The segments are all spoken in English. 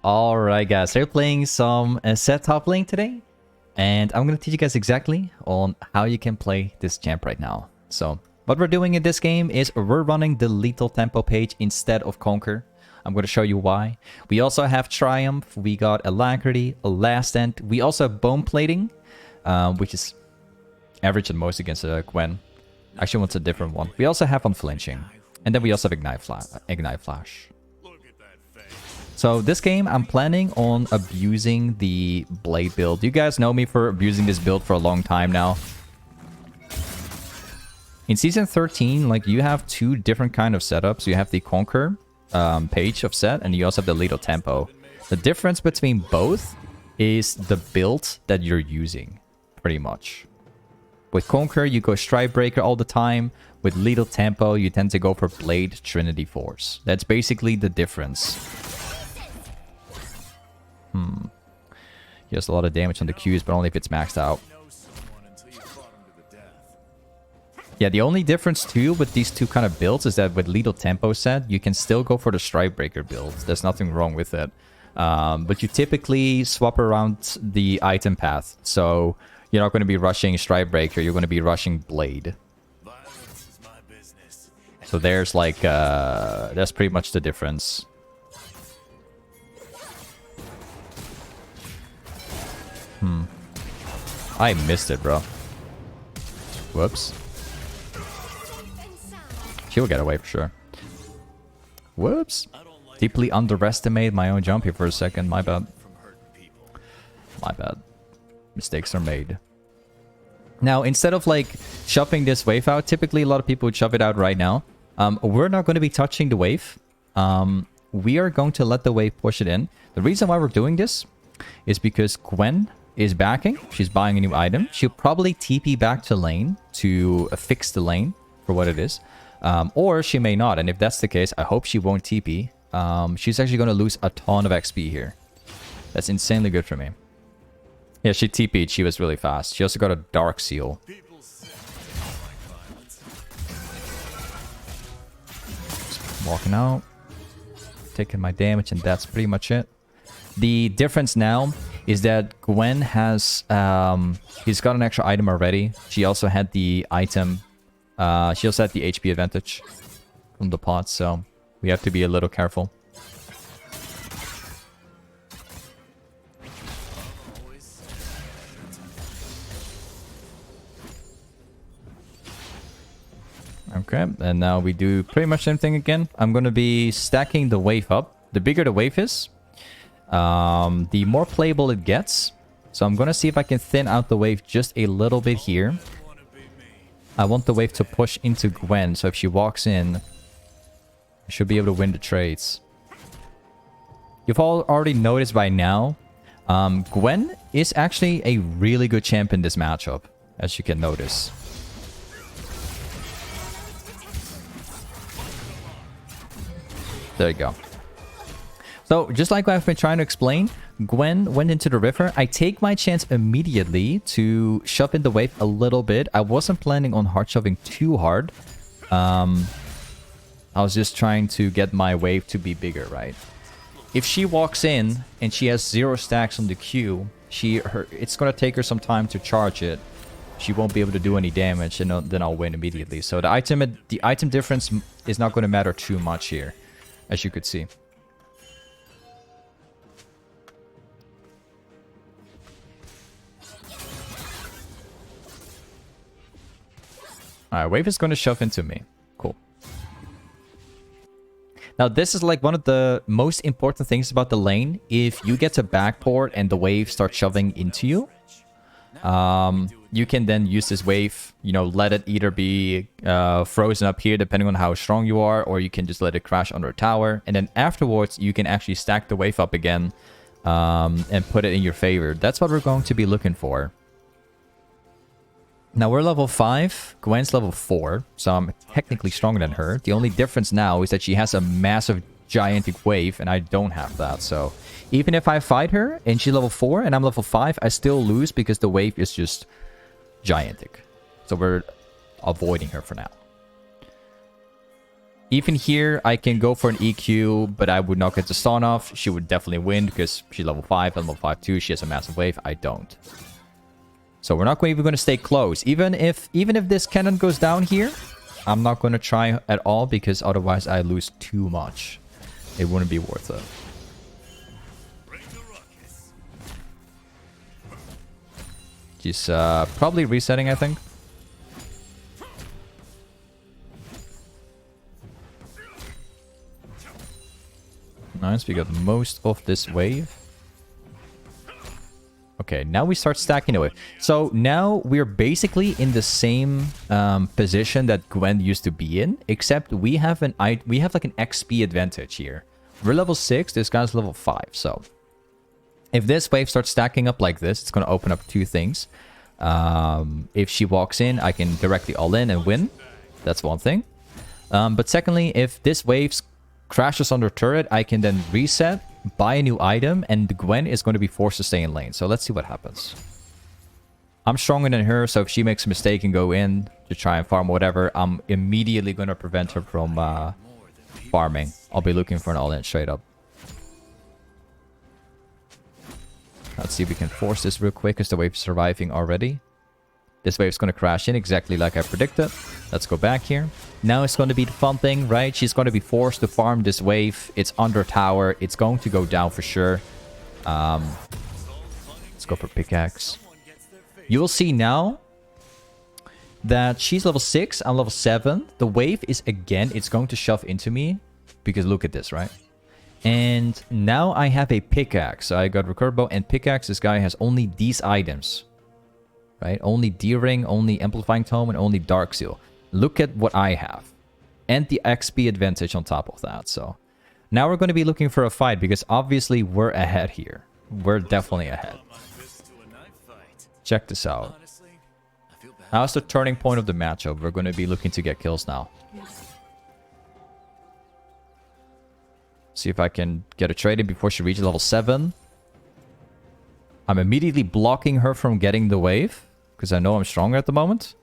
Alright guys, we're playing some SETT top lane today. And I'm going to teach you guys exactly on how you can play this champ right now. So, what we're doing in this game is we're running the lethal tempo page instead of Conquer. I'm going to show you why. We also have Triumph, we got Alacrity, a Last Stand. We also have Bone Plating, which is average at most against Gwen. Actually, what's a different one? We also have Unflinching. And then we also have Ignite Flash. So this game, I'm planning on abusing the Blade build. You guys know me for abusing this build for a long time now. In Season 13, like, you have two different kind of setups. You have the Conquer page of set, and you also have the Lethal Tempo. The difference between both is the build that you're using, pretty much. With Conquer, you go Stridebreaker all the time. With Lethal Tempo, you tend to go for Blade Trinity Force. That's basically the difference. He has a lot of damage on the Qs, but only if it's maxed out. Yeah, the only difference too with these two kind of builds is that with Lethal Tempo set, you can still go for the Stridebreaker build. There's nothing wrong with it. But you typically swap around the item path. So you're not going to be rushing Stridebreaker, you're going to be rushing Blade. So there's like, that's pretty much the difference. I missed it, bro. Whoops. She'll get away for sure. Whoops. Deeply underestimated my own jump here for a second. My bad. My bad. Mistakes are made. Now, instead of like shoving this wave out, typically a lot of people would shove it out right now. We're not going to be touching the wave. We are going to let the wave push it in. The reason why we're doing this is because Gwen is backing. She's buying a new item. She'll probably TP back to lane to fix the lane for what it is. Or she may not. And if that's the case, I hope she won't TP. She's actually going to lose a ton of XP here. That's insanely good for me. Yeah, she TP'd. She was really fast. She also got a Dark Seal. Just walking out. Taking my damage, and that's pretty much it. The difference now is that Gwen has... he's got an extra item already. She also had the item... she also had the HP advantage from the pot, so we have to be a little careful. Okay, and now we do pretty much the same thing again. I'm going to be stacking the wave up. The bigger the wave is, the more playable it gets. So I'm going to see if I can thin out the wave just a little bit here. I want the wave to push into Gwen, so if she walks in, I should be able to win the trades. You've all already noticed by now, Gwen is actually a really good champ in this matchup, as you can notice. There you go. So, just like I've been trying to explain, Gwen went into the river. I take my chance immediately to shove in the wave a little bit. I wasn't planning on hard shoving too hard. I was just trying to get my wave to be bigger, right? If she walks in and she has 0 stacks on the Q, it's going to take her some time to charge it. She won't be able to do any damage, and then I'll win immediately. So the item difference is not going to matter too much here, as you could see. Alright, wave is going to shove into me. Cool. Now, this is like one of the most important things about the lane. If you get to backport and the wave starts shoving into you, you can then use this wave, you know, let it either be frozen up here, depending on how strong you are, or you can just let it crash under a tower. And then afterwards, you can actually stack the wave up again and put it in your favor. That's what we're going to be looking for. Now, we're level 5. Gwen's level 4, so I'm technically stronger than her. The only difference now is that she has a massive gigantic wave, and I don't have that. So, even if I fight her, and she's level 4, and I'm level 5, I still lose because the wave is just gigantic. So, we're avoiding her for now. Even here, I can go for an EQ, but I would not get the stun off. She would definitely win because she's level 5, I'm level 5 too. She has a massive wave. I don't. So we're not even going to stay close. Even if this cannon goes down here, I'm not going to try at all because otherwise I lose too much. It wouldn't be worth it. She's probably resetting, I think. Nice, we got most of this wave. Okay, now we start stacking away. So now we're basically in the same position that Gwen used to be in, except we have like an XP advantage here. We're level 6, this guy's level 5, so if this wave starts stacking up like this, it's going to open up two things. If she walks in, I can directly all in and win. That's one thing. But secondly, if this wave crashes under turret, I can then reset, buy a new item, and Gwen is going to be forced to stay in lane. So let's see what happens. I'm stronger than her, so if she makes a mistake and go in to try and farm whatever, I'm immediately going to prevent her from farming. I'll be looking for an all-in straight up. Let's see if we can force this real quick because the wave's surviving already. This wave's going to crash in exactly like I predicted. Let's go back here. Now it's going to be the fun thing, right? She's going to be forced to farm this wave. It's under tower. It's going to go down for sure. Let's go for pickaxe. You will see now that she's level 6. I'm level 7. The wave is, again, it's going to shove into me. Because look at this, right? And now I have a pickaxe. So I got recurve bow and pickaxe. This guy has only these items. Right? Only D-Ring, only Amplifying Tome, and only Dark Seal. Look at what I have. And the XP advantage on top of that. So now we're going to be looking for a fight because obviously we're ahead here. We're definitely ahead. Check this out. Now it's the turning point of the matchup. We're going to be looking to get kills now. See if I can get a trade in before she reaches level 7. I'm immediately blocking her from getting the wave. Because I know I'm stronger at the moment.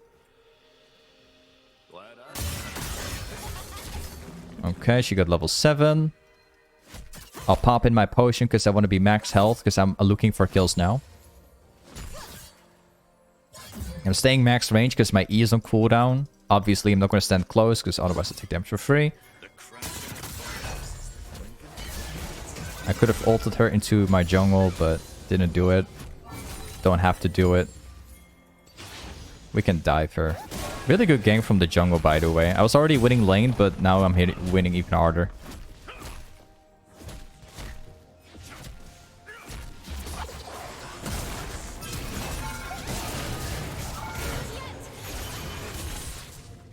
Okay, she got level 7. I'll pop in my potion because I want to be max health. Because I'm looking for kills now. I'm staying max range because my E is on cooldown. Obviously, I'm not going to stand close because otherwise I take damage for free. I could have ulted her into my jungle, but didn't do it. Don't have to do it. We can dive her. Really good gank from the jungle, by the way. I was already winning lane, but now I'm winning even harder.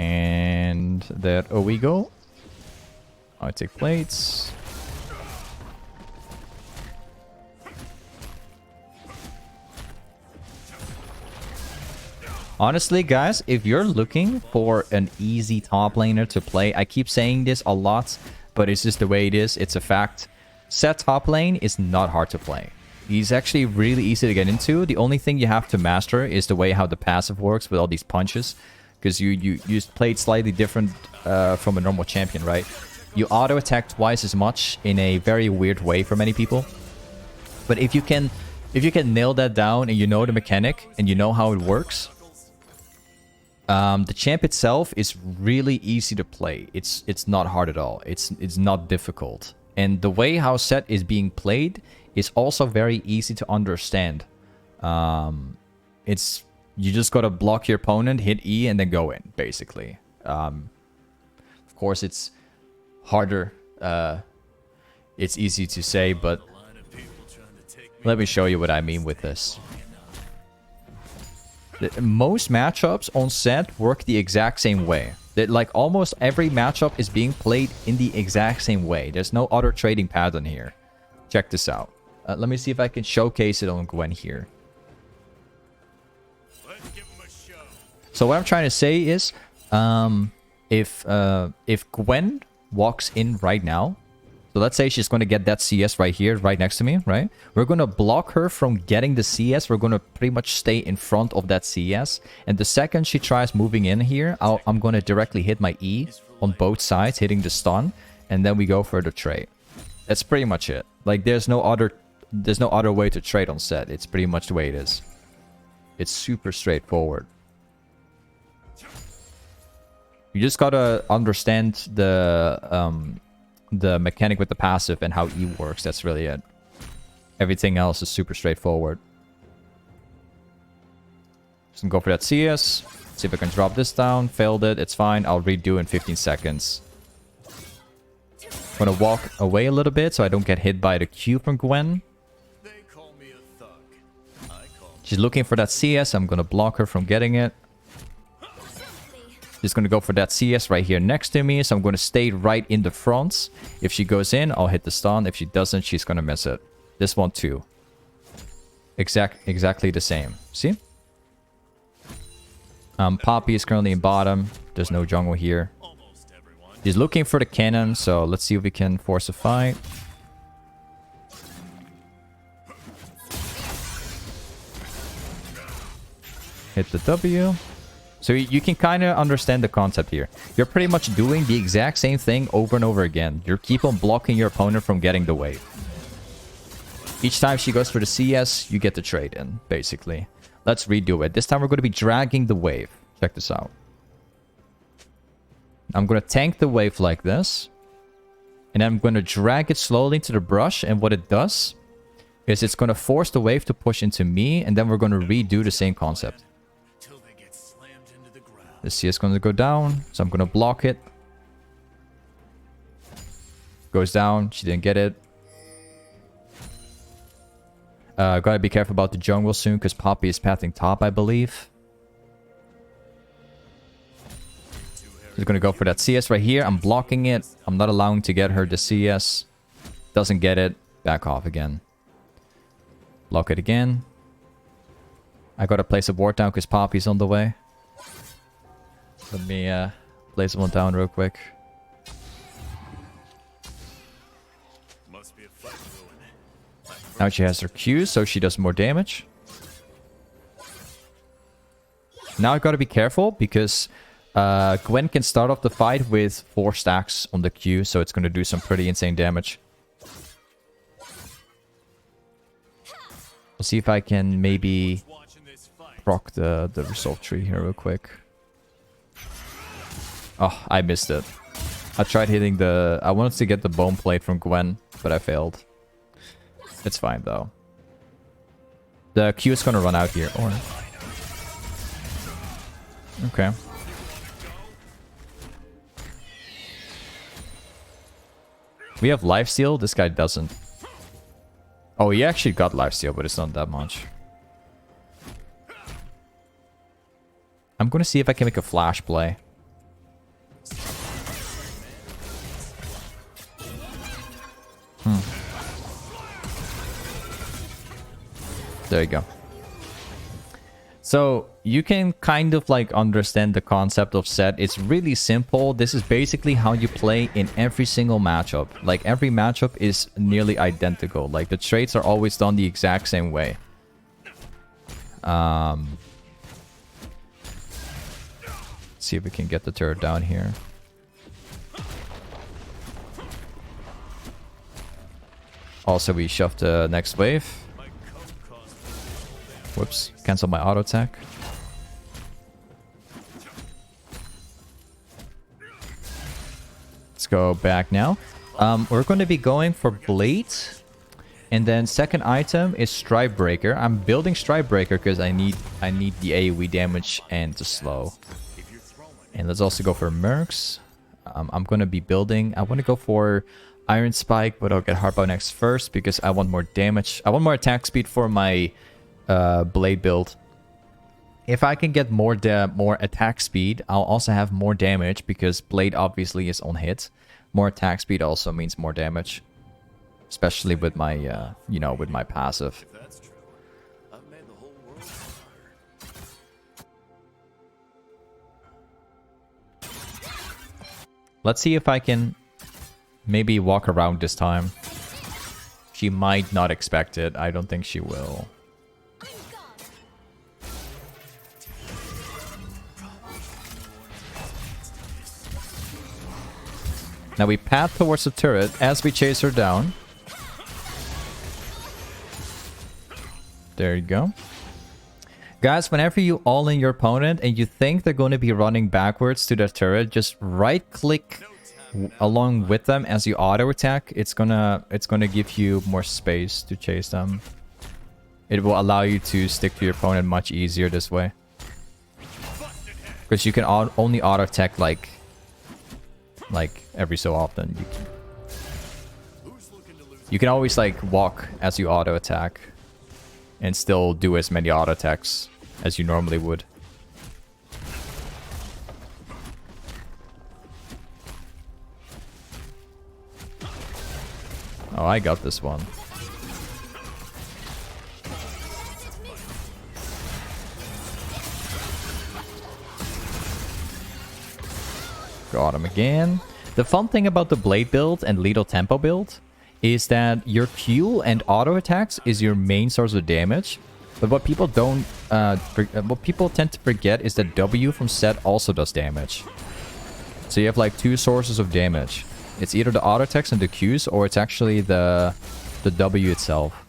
And there we go. I take plates. Honestly, guys, if you're looking for an easy top laner to play, I keep saying this a lot, but it's just the way it is. It's a fact. Sett top lane is not hard to play. He's actually really easy to get into. The only thing you have to master is the way how the passive works with all these punches. Because you played slightly different from a normal champion, right? You auto-attack twice as much in a very weird way for many people. But if you can nail that down and you know the mechanic and you know how it works... the champ itself is really easy to play. It's not hard at all. It's not difficult. And the way how Sett is being played is also very easy to understand. You just gotta block your opponent, hit E, and then go in, basically. Of course, it's harder. It's easy to say, but let me show you what I mean with this. Most matchups on Sett work the exact same way. Like almost every matchup is being played in the exact same way. There's no other trading pattern here. Check this out. Let me see if I can showcase it on Gwen here. So what I'm trying to say is, if Gwen walks in right now, so let's say she's going to get that CS right here, right next to me, right? We're going to block her from getting the CS. We're going to pretty much stay in front of that CS. And the second she tries moving in here, I'm going to directly hit my E on both sides, hitting the stun, and then we go for the trade. That's pretty much it. Like there's no other way to trade on set. It's pretty much the way it is. It's super straightforward. You just gotta understand the mechanic with the passive and how E works. That's really it. Everything else is super straightforward. Just gonna go for that CS. See if I can drop this down. Failed it. It's fine. I'll redo in 15 seconds. I'm gonna walk away a little bit so I don't get hit by the Q from Gwen. She's looking for that CS. I'm gonna block her from getting it. She's gonna go for that CS right here next to me. So I'm gonna stay right in the front. If she goes in, I'll hit the stun. If she doesn't, she's gonna miss it. This one too. Exactly the same. See? Poppy is currently in bottom. There's no jungle here. He's looking for the cannon, so let's see if we can force a fight. Hit the W. So you can kind of understand the concept here. You're pretty much doing the exact same thing over and over again. You keep on blocking your opponent from getting the wave. Each time she goes for the CS, you get the trade in, basically. Let's redo it. This time we're going to be dragging the wave. Check this out. I'm going to tank the wave like this. And I'm going to drag it slowly into the brush. And what it does is it's going to force the wave to push into me. And then we're going to redo the same concept. The CS is going to go down. So I'm going to block it. Goes down. She didn't get it. Gotta be careful about the jungle soon because Poppy is pathing top, I believe. She's gonna go for that CS right here. I'm blocking it. I'm not allowing to get her the CS. Doesn't get it. Back off again. Block it again. I gotta place a ward down because Poppy's on the way. Let me place one down real quick. Now she has her Q, so she does more damage. Now I gotta be careful because Gwen can start off the fight with 4 stacks on the Q, so it's gonna do some pretty insane damage. We'll see if I can maybe proc the resolve tree here real quick. Oh, I missed it. I tried hitting the... I wanted to get the bone plate from Gwen, but I failed. It's fine, though. The Q is gonna run out here. Or... okay. We have lifesteal. This guy doesn't. Oh, he actually got lifesteal, but it's not that much. I'm gonna see if I can make a flash play. There you go. So you can kind of like understand the concept of set. It's really simple. This is basically how you play in every single matchup. Like every matchup is nearly identical. Like the traits are always done the exact same way. See if we can get the turret down here. Also, we shoved the next wave. Whoops, cancel my auto attack. Let's go back now. We're going to be going for Blade. And then second item is Stridebreaker. I'm building Stridebreaker because I need the AoE damage and the slow. And let's also go for Mercs. I'm going to be building... I want to go for Iron Spike, but I'll get Hardbow next first because I want more damage. I want more attack speed for my... Blade build. If I can get more attack speed, I'll also have more damage because Blade obviously is on hit. More attack speed also means more damage, especially with my you know, with my passive. Let's see if I can maybe walk around this time. She might not expect it. I don't think she will. Now we path towards the turret as we chase her down. There you go. Guys, whenever you all in your opponent and you think they're going to be running backwards to the turret, just right click along with them as you auto attack. It's gonna give you more space to chase them. It will allow you to stick to your opponent much easier this way. Because you can only auto attack like every so often. You can always like walk as you auto attack and still do as many auto attacks as you normally would. Oh, I got this one. Got him again. The fun thing about the blade build and lethal tempo build is that your Q and auto attacks is your main source of damage. But what people don't, what people tend to forget is that W from set also does damage. So you have like two sources of damage. It's either the auto attacks and the Qs, or it's actually the W itself.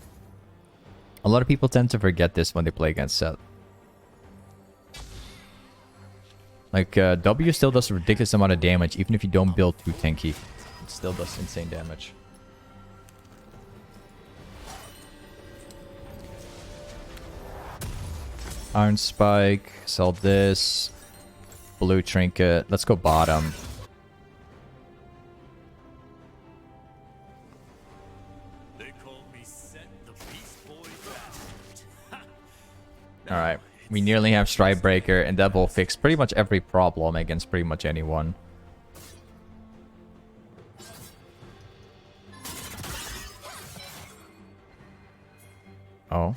A lot of people tend to forget this when they play against set. Like, W still does a ridiculous amount of damage, even if you don't build too tanky. It still does insane damage. Iron Spike, sell this. Blue Trinket. Let's go bottom. Alright. We nearly have Stridebreaker, and that will fix pretty much every problem against pretty much anyone. Oh.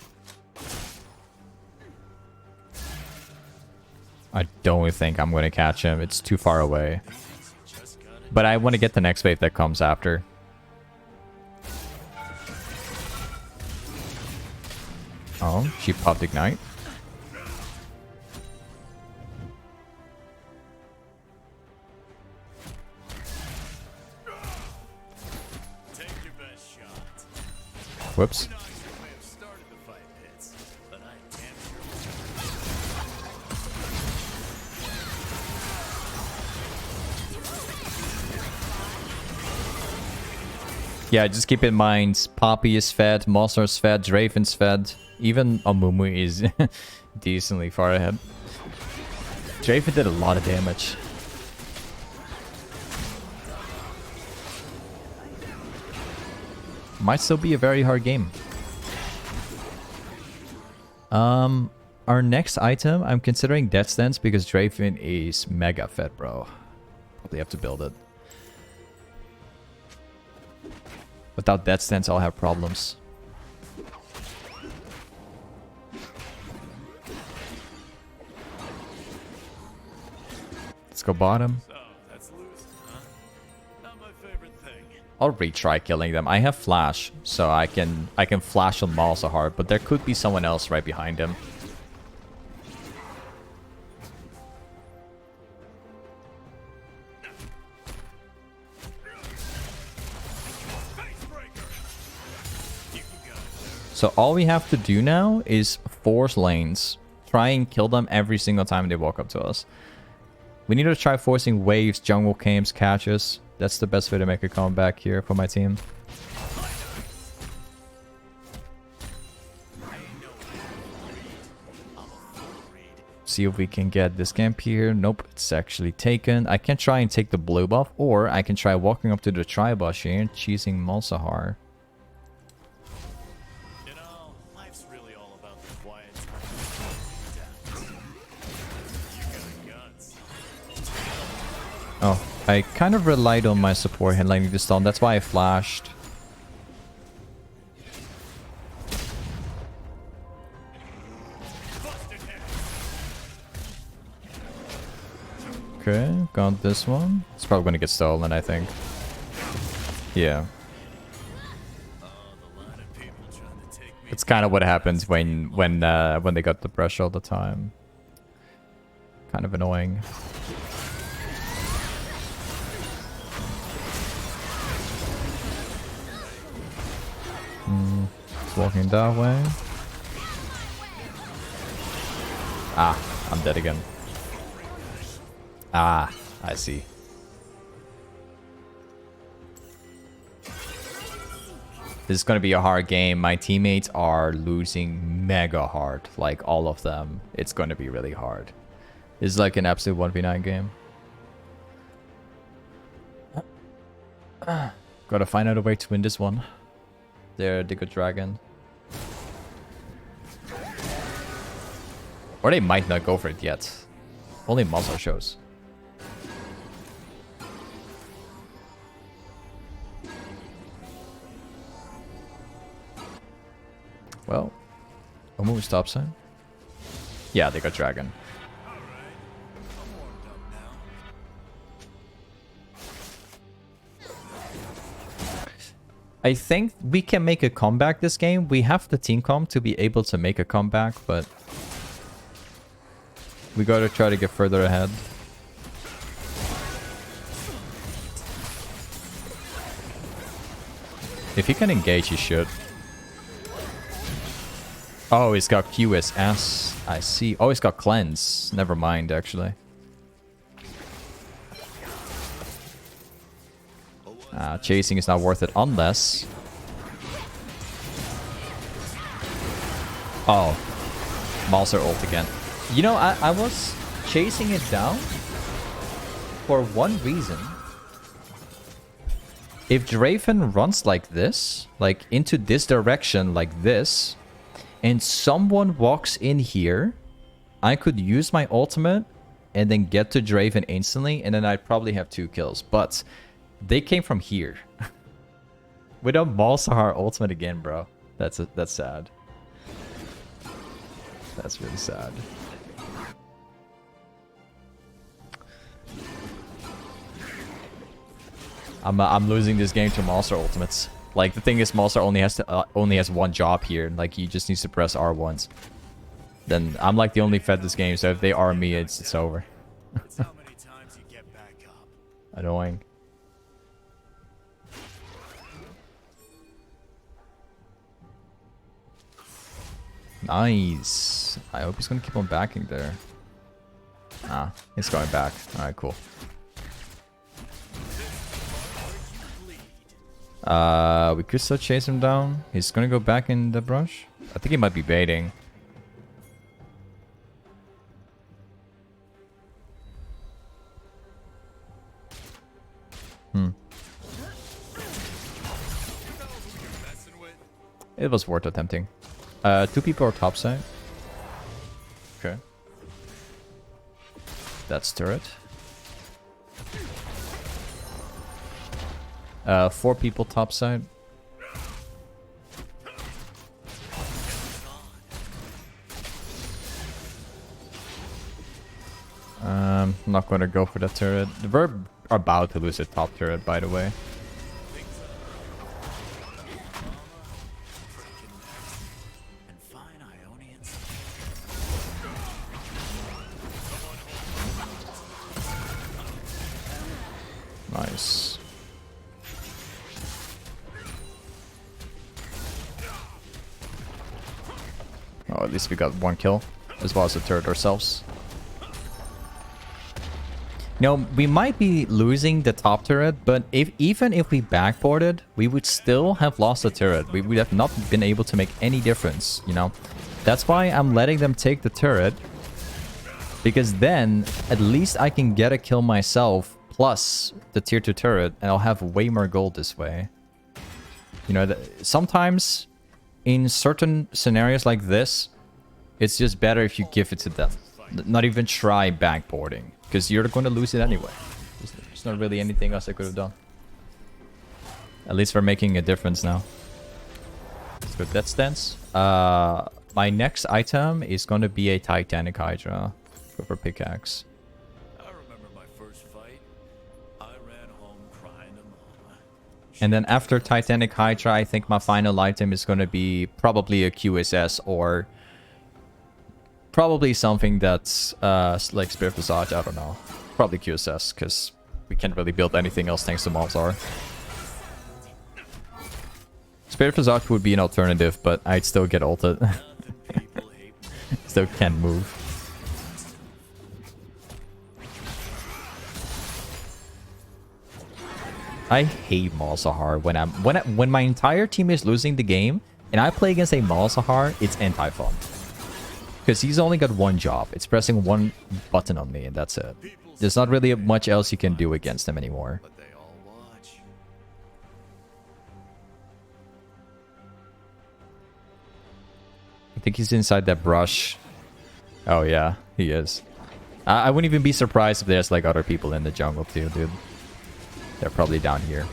I don't think I'm going to catch him. It's too far away. But I want to get the next wave that comes after. Oh, she popped Ignite. Whoops. Yeah, just keep in mind, Poppy is fed, Monster's fed, Draven's fed. Even Amumu is decently far ahead. Draven did a lot of damage. Might still be a very hard game. Our next item, I'm considering Death Stance because Draven is mega fed, bro. Probably have to build it. Without Death Stance, I'll have problems. Let's go bottom. I'll retry killing them. I have flash, so I can flash on Malsa hard, but there could be someone else right behind him. So all we have to do now is force lanes. Try and kill them every single time they walk up to us. We need to try forcing waves, jungle camps, catches. That's the best way to make a comeback here for my team. See if we can get this camp here. Nope, it's actually taken. I can try and take the blue buff, or I can try walking up to the tri-bush here and cheesing Malsahar. Oh, I kind of relied on my support headlining the stun. That's why I flashed. Okay, got this one. It's probably going to get stolen, I think. Yeah. It's kind of what happens when they got the brush all the time. Kind of annoying. It's walking that way. Ah, I'm dead again. Ah, I see. This is gonna be a hard game. My teammates are losing mega hard. Like, all of them. It's gonna be really hard. This is like an absolute 1v9 game. Gotta find out a way to win this one. They're the good dragon. Or they might not go for it yet. Only Mazar shows. Well, Omu stop sign. Yeah, they got dragon. I think we can make a comeback this game. We have the team comp to be able to make a comeback, but we gotta try to get further ahead. If he can engage, he should. Oh, he's got QSS. I see. Oh, he's got cleanse. Never mind, actually. Chasing is not worth it unless... Oh. Malser ult again. You know, I was chasing it down for one reason. If Draven runs like this, like into this direction like this, and someone walks in here, I could use my ultimate and then get to Draven instantly, and then I'd probably have 2 kills. But they came from here. Without Malsahar ultimate again, bro. That's sad. That's really sad. I'm losing this game to Malsar ultimates. Like, the thing is, Malsar only has one job here. Like, he just needs to press R once. Then I'm like the only fed this game, so if they R me, it's over. It's how many times you get back up. Annoying. Nice. I hope he's gonna keep on backing there. Ah, he's going back. Alright, cool. We could still chase him down. He's gonna go back in the brush. I think he might be baiting. It was worth attempting. 2 people are topside. Okay. That's turret. 4 people topside. I'm not gonna go for that turret. We're about to lose a top turret, by the way. Nice. Oh, at least we got 1 kill, as well as a turret ourselves. You know, we might be losing the top turret, but even if we backboarded, we would still have lost the turret. We would have not been able to make any difference, you know? That's why I'm letting them take the turret, because then at least I can get a kill myself plus the tier 2 turret, and I'll have way more gold this way. You know, sometimes in certain scenarios like this, it's just better if you give it to them. Not even try backboarding, because you're going to lose it anyway. There's not really anything else I could have done. At least we're making a difference now. Let's go death stance. My next item is going to be a Titanic Hydra. Go for pickaxe. And then after Titanic Hydra, I think my final item is going to be probably a QSS or probably something that's like Spirit Visage. I don't know. Probably QSS, because we can't really build anything else thanks to Malzar. Spirit Visage would be an alternative, but I'd still get ulted. Still can't move. I hate Malzahar when my entire team is losing the game and I play against a Malzahar, it's anti-fun. Because he's only got one job. It's pressing one button on me and that's it. There's not really much else you can do against him anymore. I think he's inside that brush. Oh yeah, he is. I wouldn't even be surprised if there's like other people in the jungle too, dude. They're probably down here.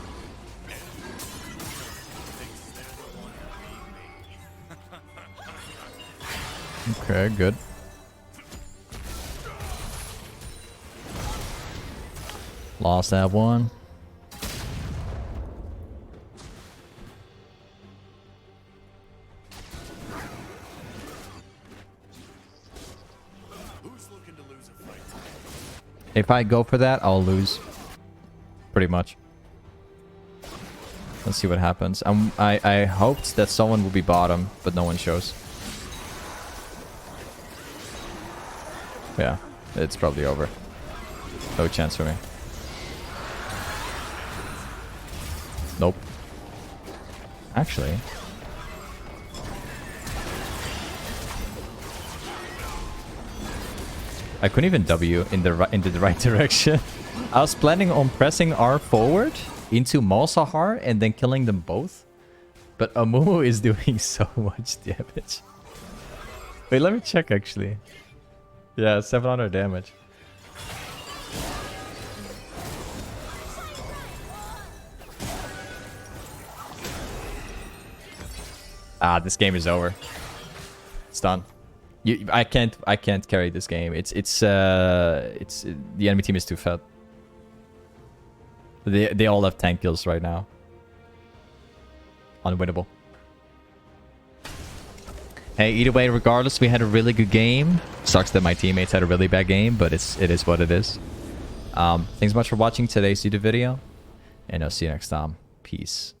Okay, good. Lost that one. If I go for that, I'll lose. Pretty much. Let's see what happens. I hoped that someone would be bottom, but no one shows. Yeah, it's probably over. No chance for me. Nope. Actually. I couldn't even W into the right direction. I was planning on pressing R forward into Malzahar and then killing them both. But Amumu is doing so much damage. Wait, let me check actually. Yeah, 700 damage. Ah, this game is over. It's done. I can't carry this game. The enemy team is too fat. They all have tank kills right now. Unwinnable. Hey, either way, regardless, we had a really good game. Sucks that my teammates had a really bad game, but it is what it is. Thanks so much for watching today's YouTube video, and I'll see you next time. Peace.